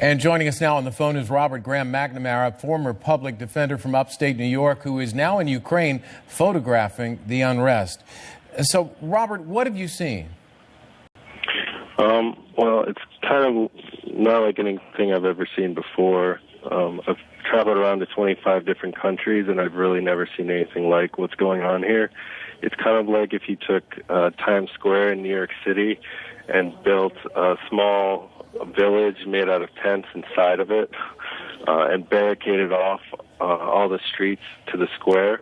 And joining us now on the phone is Robert Graham McNamara, former public defender from upstate New York, who is now in Ukraine photographing the unrest. So, Robert, what have you seen? Well, it's kind of not like anything I've ever seen before. I've traveled around to 25 different countries, and I've really never seen anything like what's going on here. It's kind of like if you took Times Square in New York City and built a small village made out of tents inside of it and barricaded off all the streets to the square.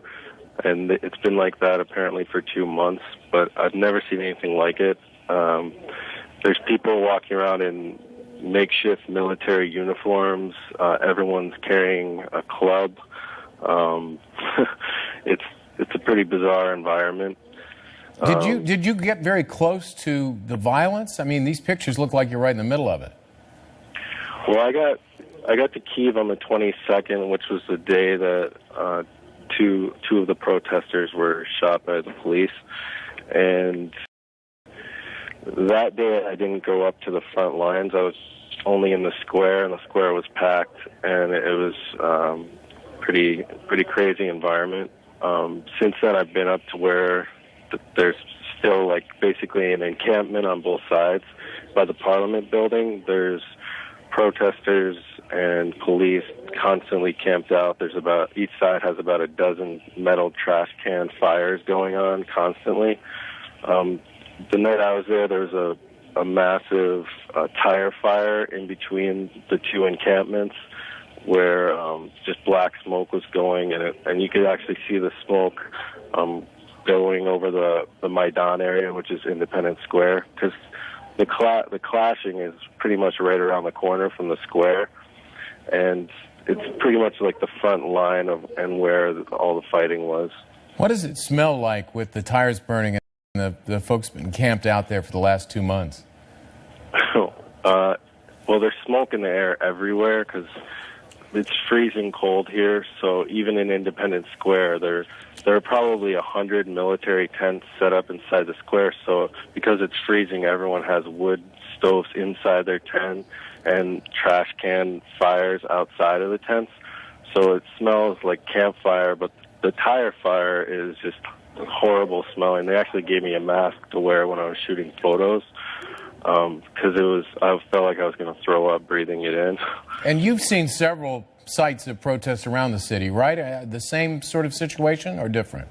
And it's been like that apparently for 2 months, but I've never seen anything like it. There's people walking around in makeshift military uniforms. Everyone's carrying a club. It's a pretty bizarre environment. Did you get very close to the violence? I mean, these pictures look like you're right in the middle of it. Well, I got to Kyiv on the 22nd, which was the day that two of the protesters were shot by the police, and that day I didn't go up to the front lines. I was only in the square, and the square was packed, and it was pretty crazy environment. Since then, I've been up to where there's still like basically an encampment on both sides by the Parliament building. There's protesters and police constantly camped out. Each side has about a dozen metal trash can fires going on constantly. The night I was there was a massive tire fire in between the two encampments where just black smoke was going, and you could actually see the smoke going over the Maidan area, which is Independence Square, because the clashing is pretty much right around the corner from the square, and it's pretty much like the front line and where all the fighting was. What does it smell like with the tires burning and the folks been camped out there for the last 2 months? Well, there's smoke in the air everywhere because it's freezing cold here. So even in Independence Square, there are probably 100 military tents set up inside the square. So because it's freezing, everyone has wood stoves inside their tent and trash can fires outside of the tents. So it smells like campfire, but the tire fire is just horrible smelling. They actually gave me a mask to wear when I was shooting photos because I felt like I was going to throw up breathing it in. And you've seen several sites of protests around the city, right? The same sort of situation or different?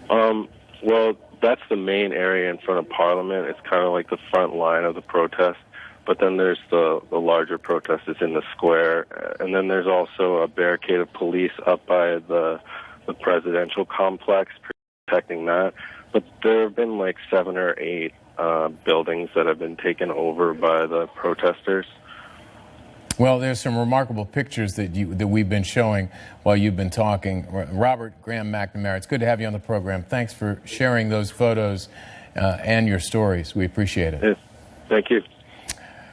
Well, that's the main area in front of Parliament. It's kind of like the front line of the protest. But then there's the larger protest that's in the square. And then there's also a barricade of police up by the presidential complex protecting that. But there have been like 7 or 8 buildings that have been taken over by the protesters. Well, there's some remarkable pictures that we've been showing while you've been talking. Robert Graham McNamara, it's good to have you on the program. Thanks for sharing those photos and your stories. We appreciate it. Thank you.